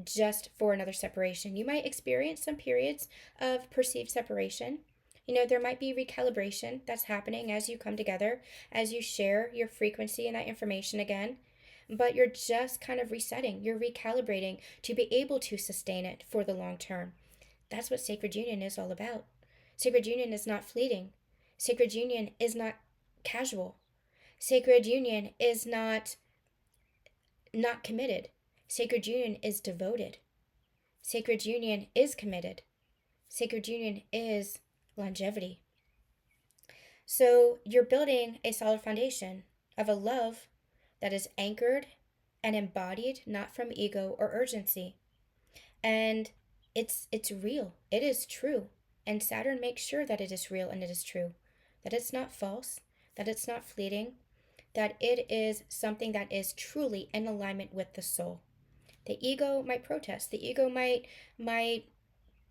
just for another separation. You might experience some periods of perceived separation. There might be recalibration that's happening as you come together, as you share your frequency and that information again. But you're just kind of resetting, you're recalibrating to be able to sustain it for the long term. That's what sacred union is all about. Sacred union is not fleeting. Sacred union is not casual. Sacred union is not committed. Sacred union is devoted. Sacred union is committed. Sacred union is longevity. So you're building a solid foundation of a love that is anchored and embodied not from ego or urgency. And it's real. It is true. And Saturn makes sure that it is real and it is true. That it's not false, that it's not fleeting, that it is something that is truly in alignment with the soul. The ego might protest. The ego might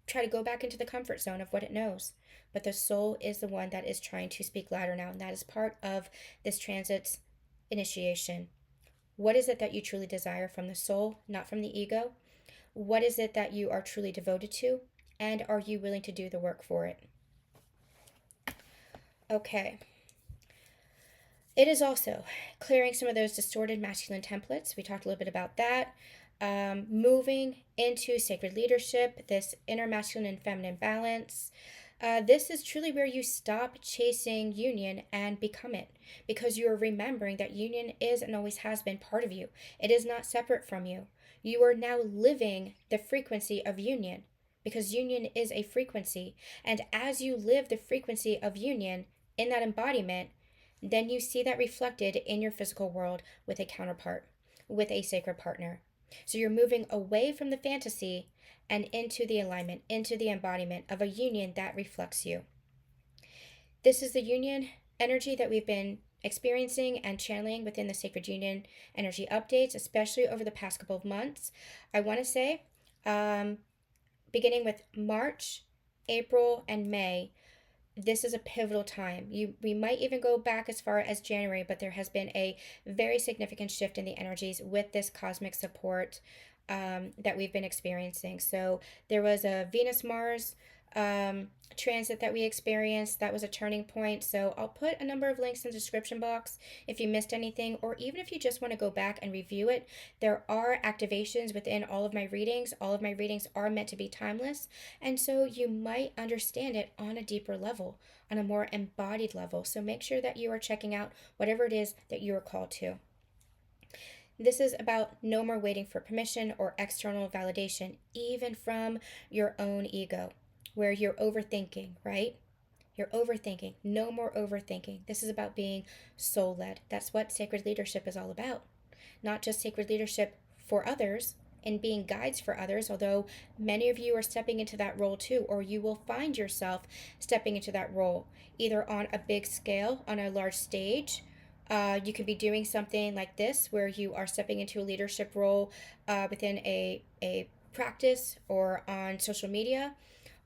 try to go back into the comfort zone of what it knows. But the soul is the one that is trying to speak louder now, and that is part of this transit's initiation. What is it that you truly desire from the soul, not from the ego? What is it that you are truly devoted to? And are you willing to do the work for it? Okay. It is also clearing some of those distorted masculine templates. We talked a little bit about that. Moving into sacred leadership, this inner masculine and feminine balance. This is truly where you stop chasing union and become it, because you are remembering that union is and always has been part of you. It is not separate from you. You are now living the frequency of union, because union is a frequency. And as you live the frequency of union in that embodiment, then you see that reflected in your physical world with a counterpart, with a sacred partner. So you're moving away from the fantasy and into the alignment, into the embodiment of a union that reflects you. This is the union energy that we've been experiencing and channeling within the Sacred Union energy updates, especially over the past couple of months. I want to say, beginning with March, April, and May, this is a pivotal time. We might even go back as far as January, but there has been a very significant shift in the energies with this cosmic support that we've been experiencing. So there was a Venus Mars transit that we experienced. That was a turning point. So I'll put a number of links in the description box if you missed anything, or even if you just want to go back and review it. There are activations within all of my readings. All of my readings are meant to be timeless, and so you might understand it on a deeper level, on a more embodied level. So make sure that you are checking out whatever it is that you are called to. This is about no more waiting for permission or external validation, even from your own ego, where you're overthinking, right? You're overthinking. No more overthinking. This is about being soul led. That's what sacred leadership is all about. Not just sacred leadership for others and being guides for others, although many of you are stepping into that role too, or you will find yourself stepping into that role, either on a big scale, on a large stage. You could be doing something like this where you are stepping into a leadership role within a practice or on social media,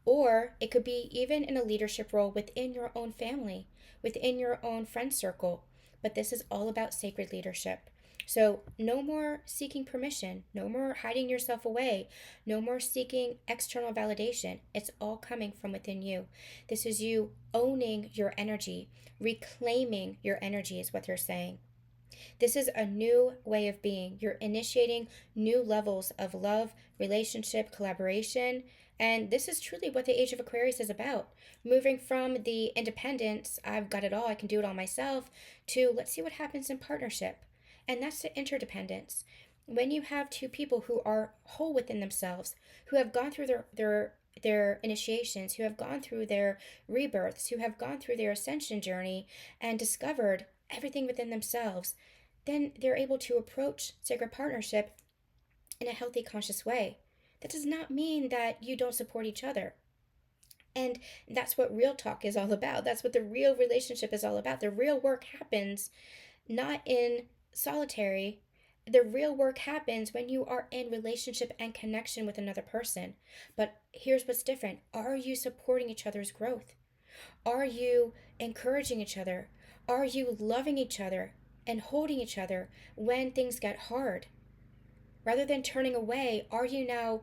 or it could be even in a leadership role within your own family, within your own friend circle. But this is all about sacred leadership. So, no more seeking permission, no more hiding yourself away, no more seeking external validation. It's all coming from within you. This is you owning your energy, reclaiming your energy, is what they're saying. This is a new way of being. You're initiating new levels of love, relationship, collaboration. And this is truly what the Age of Aquarius is about. Moving from the independence, I've got it all, I can do it all myself, to let's see what happens in partnership. And that's the interdependence. When you have two people who are whole within themselves, who have gone through their initiations, who have gone through their rebirths, who have gone through their ascension journey and discovered everything within themselves, then they're able to approach sacred partnership in a healthy, conscious way. That does not mean that you don't support each other. And that's what real talk is all about. That's what the real relationship is all about. The real work happens not in solitary. The real work happens when you are in relationship and connection with another person. But here's what's different. Are you supporting each other's growth? Are you encouraging each other? Are you loving each other and holding each other when things get hard? Rather than turning away, are you now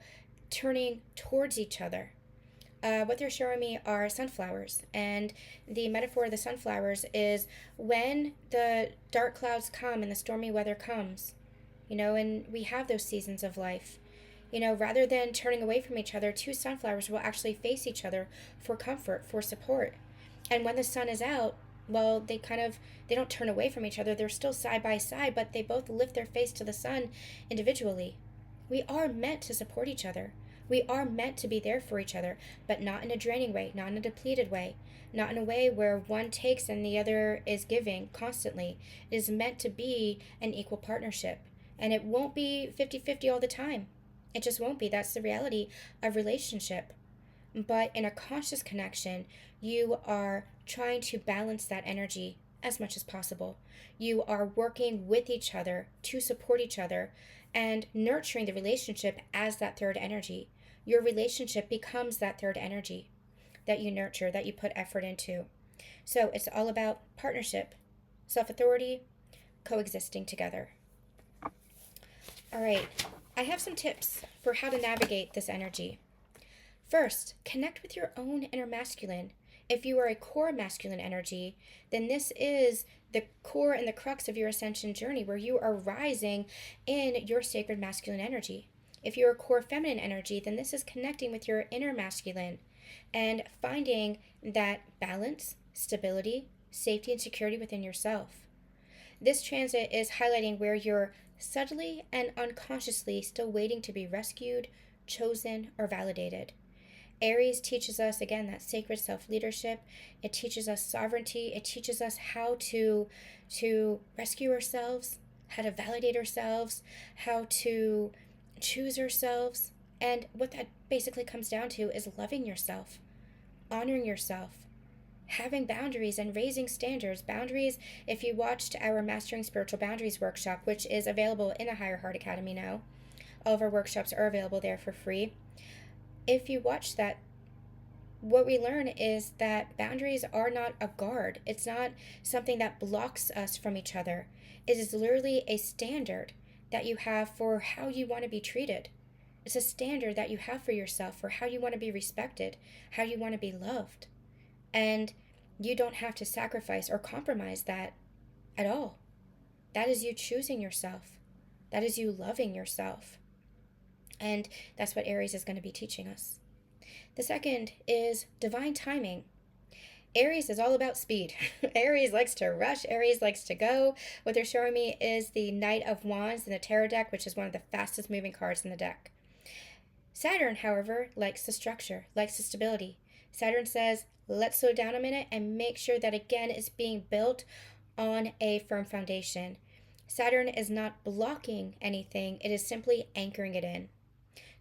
turning towards each other? What they're showing me are sunflowers, and the metaphor of the sunflowers is when the dark clouds come and the stormy weather comes, and we have those seasons of life. Rather than turning away from each other, two sunflowers will actually face each other for comfort, for support. And when the sun is out, well, they don't turn away from each other. They're still side by side, but they both lift their face to the sun individually. We are meant to support each other. We are meant to be there for each other, but not in a draining way, not in a depleted way, not in a way where one takes and the other is giving constantly. It is meant to be an equal partnership. And it won't be 50-50 all the time. It just won't be. That's the reality of relationship. But in a conscious connection, you are trying to balance that energy as much as possible. You are working with each other to support each other and nurturing the relationship as that third energy. Your relationship becomes that third energy that you nurture, that you put effort into. So it's all about partnership, self authority, coexisting together. All right, I have some tips for how to navigate this energy. First, connect with your own inner masculine. If you are a core masculine energy, then this is the core and the crux of your ascension journey where you are rising in your sacred masculine energy. If you're a core feminine energy, then this is connecting with your inner masculine and finding that balance, stability, safety, and security within yourself. This transit is highlighting where you're subtly and unconsciously still waiting to be rescued, chosen, or validated. Aries teaches us, again, that sacred self-leadership. It teaches us sovereignty. It teaches us how to rescue ourselves, how to validate ourselves, how to choose ourselves. And what that basically comes down to is loving yourself, honoring yourself, having boundaries and raising standards. Boundaries, if you watched our Mastering Spiritual Boundaries workshop, which is available in the Higher Heart Academy now, all of our workshops are available there for free. If you watch that, what we learn is that boundaries are not a guard. It's not something that blocks us from each other. It is literally a standard that you have for how you want to be treated. It's a standard that you have for yourself for how you want to be respected, how you want to be loved. And you don't have to sacrifice or compromise that at all. That is you choosing yourself. That is you loving yourself. And that's what Aries is going to be teaching us. The second is divine timing. Aries is all about speed. Aries likes to rush. Aries likes to go. What they're showing me is the Knight of Wands in the Tarot deck, which is one of the fastest moving cards in the deck. Saturn, however, likes the structure, likes the stability. Saturn says, let's slow down a minute and make sure that, again, it's being built on a firm foundation. Saturn is not blocking anything. It is simply anchoring it in.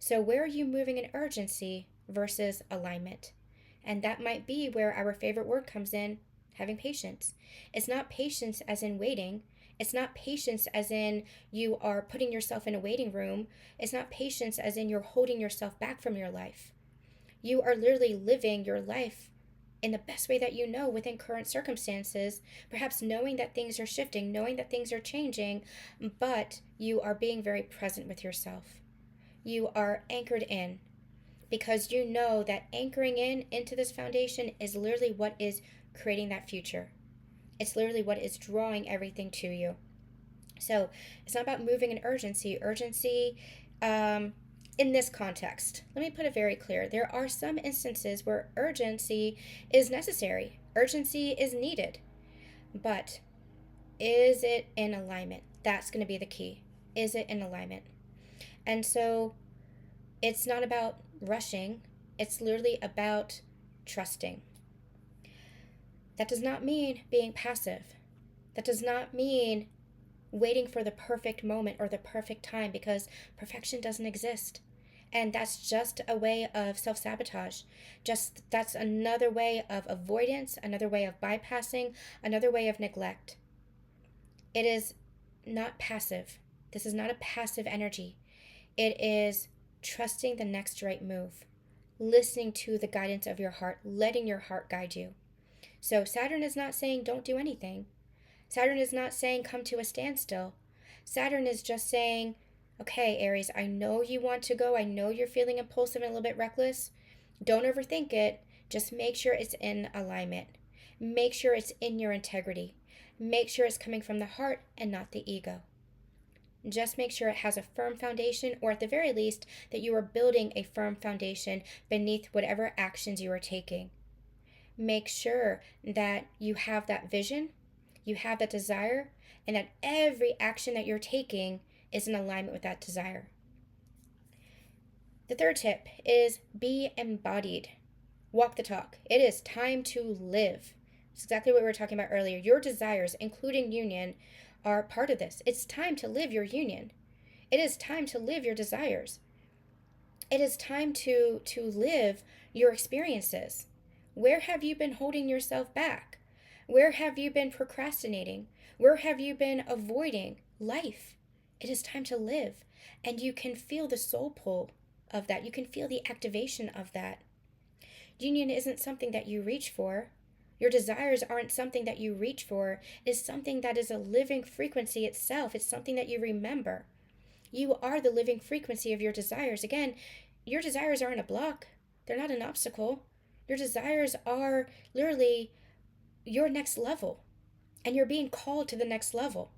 So where are you moving in urgency versus alignment? And that might be where our favorite word comes in, having patience. It's not patience as in waiting. It's not patience as in you are putting yourself in a waiting room. It's not patience as in you're holding yourself back from your life. You are literally living your life in the best way that you know within current circumstances, perhaps knowing that things are shifting, knowing that things are changing, but you are being very present with yourself. You are anchored in because you know that anchoring into this foundation is literally what is creating that future. It's literally what is drawing everything to you. So it's not about moving in urgency. Urgency in this context, let me put it very clear. There are some instances where urgency is necessary. Urgency is needed. But is it in alignment? That's going to be the key. Is it in alignment? And so it's not about rushing. It's literally about trusting. That does not mean being passive. That does not mean waiting for the perfect moment or the perfect time, because perfection doesn't exist. And that's just a way of self-sabotage. That's another way of avoidance, another way of bypassing, another way of neglect. It is not passive. This is not a passive energy. It is trusting the next right move, listening to the guidance of your heart, letting your heart guide you. So Saturn is not saying don't do anything. Saturn is not saying come to a standstill. Saturn is just saying, okay, Aries, I know you want to go. I know you're feeling impulsive and a little bit reckless. Don't overthink it. Just make sure it's in alignment. Make sure it's in your integrity. Make sure it's coming from the heart and not the ego. Just make sure it has a firm foundation, or at the very least, that you are building a firm foundation beneath whatever actions you are taking. Make sure that you have that vision, you have that desire, and that every action that you're taking is in alignment with that desire. The third tip is be embodied. Walk the talk. It is time to live. It's exactly what we were talking about earlier. Your desires, including union, are part of this. It's time to live your union. It is time to live your desires. It is time to live your experiences. Where have you been holding yourself back? Where have you been procrastinating? Where have you been avoiding life? It is time to live. And you can feel the soul pull of that. You can feel the activation of that. Union isn't something that you reach for. Your desires aren't something that you reach for. It's something that is a living frequency itself. It's something that you remember. You are the living frequency of your desires. Again, your desires aren't a block. They're not an obstacle. Your desires are literally your next level. And you're being called to the next level.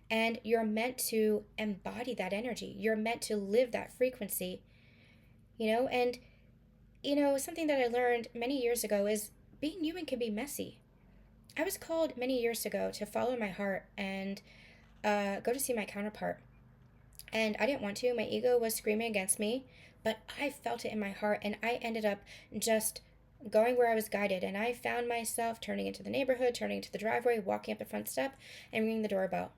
And you're meant to embody that energy. You're meant to live that frequency. And something that I learned many years ago is being human can be messy. I was called many years ago to follow my heart and go to see my counterpart. And I didn't want to. My ego was screaming against me, but I felt it in my heart, and I ended up just going where I was guided. And I found myself turning into the neighborhood, turning into the driveway, walking up the front step, and ringing the doorbell.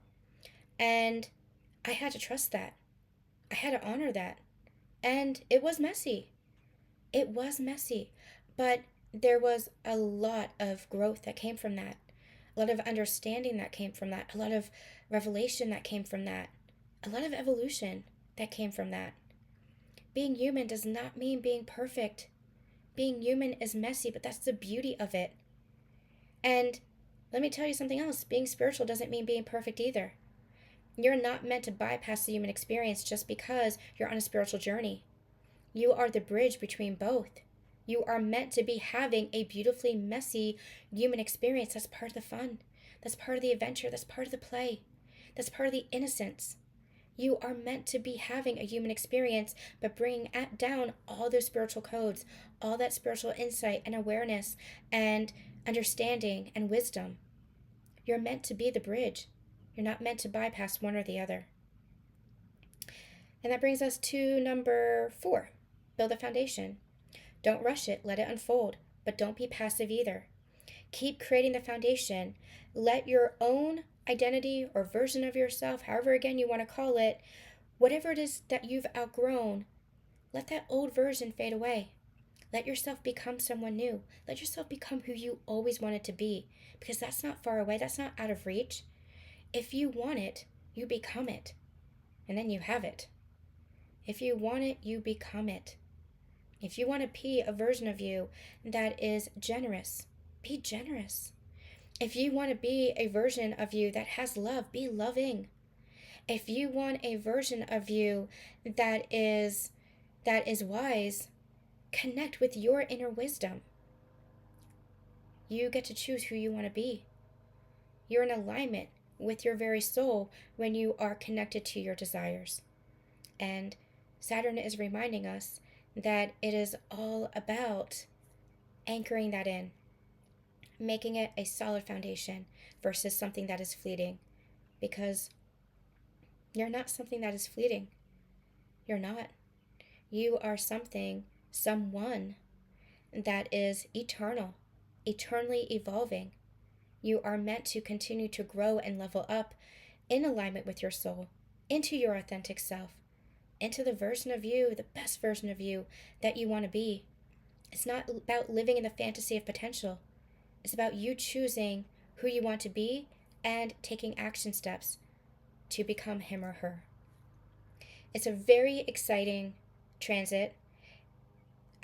And I had to trust that. I had to honor that. And it was messy. It was messy. But there was a lot of growth that came from that. A lot of understanding that came from that. A lot of revelation that came from that. A lot of evolution that came from that. Being human does not mean being perfect. Being human is messy, but that's the beauty of it. And let me tell you something else. Being spiritual doesn't mean being perfect either. You're not meant to bypass the human experience just because you're on a spiritual journey. You are the bridge between both. You are meant to be having a beautifully messy human experience. That's part of the fun. That's part of the adventure. That's part of the play. That's part of the innocence. You are meant to be having a human experience, but bringing down all those spiritual codes, all that spiritual insight and awareness and understanding and wisdom. You're meant to be the bridge. You're not meant to bypass one or the other. And that brings us to number 4. Build a foundation. Don't rush it. Let it unfold. But don't be passive either. Keep creating the foundation. Let your own identity or version of yourself, however again you want to call it, whatever it is that you've outgrown, let that old version fade away. Let yourself become someone new. Let yourself become who you always wanted to be, because that's not far away. That's not out of reach. If you want it, you become it, and then you have it. If you want it, you become it. If you want to be a version of you that is generous, be generous. If you want to be a version of you that has love, be loving. If you want a version of you that is wise, connect with your inner wisdom. You get to choose who you want to be. You're in alignment with your very soul when you are connected to your desires. And Saturn is reminding us that it is all about anchoring that in, making it a solid foundation versus something that is fleeting. Because you're not something that is fleeting. You're not. You are something, someone that is eternal, eternally evolving. You are meant to continue to grow and level up in alignment with your soul, into your authentic self, into the version of you, the best version of you that you want to be. It's not about living in the fantasy of potential. It's about you choosing who you want to be and taking action steps to become him or her. It's a very exciting transit.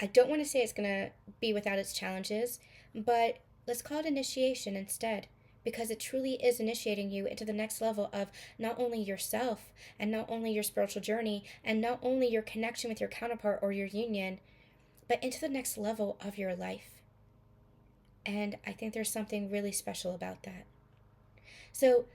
I don't want to say it's going to be without its challenges, but let's call it initiation instead, because it truly is initiating you into the next level of not only yourself and not only your spiritual journey and not only your connection with your counterpart or your union, but into the next level of your life. And I think there's something really special about that. So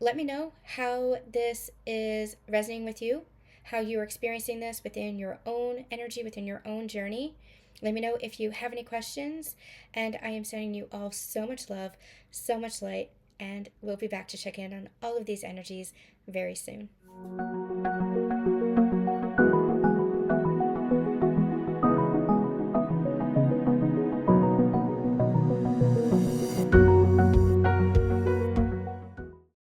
let me know how this is resonating with you, how you're experiencing this within your own energy, within your own journey. Let me know if you have any questions, and I am sending you all so much love, so much light, and we'll be back to check in on all of these energies very soon.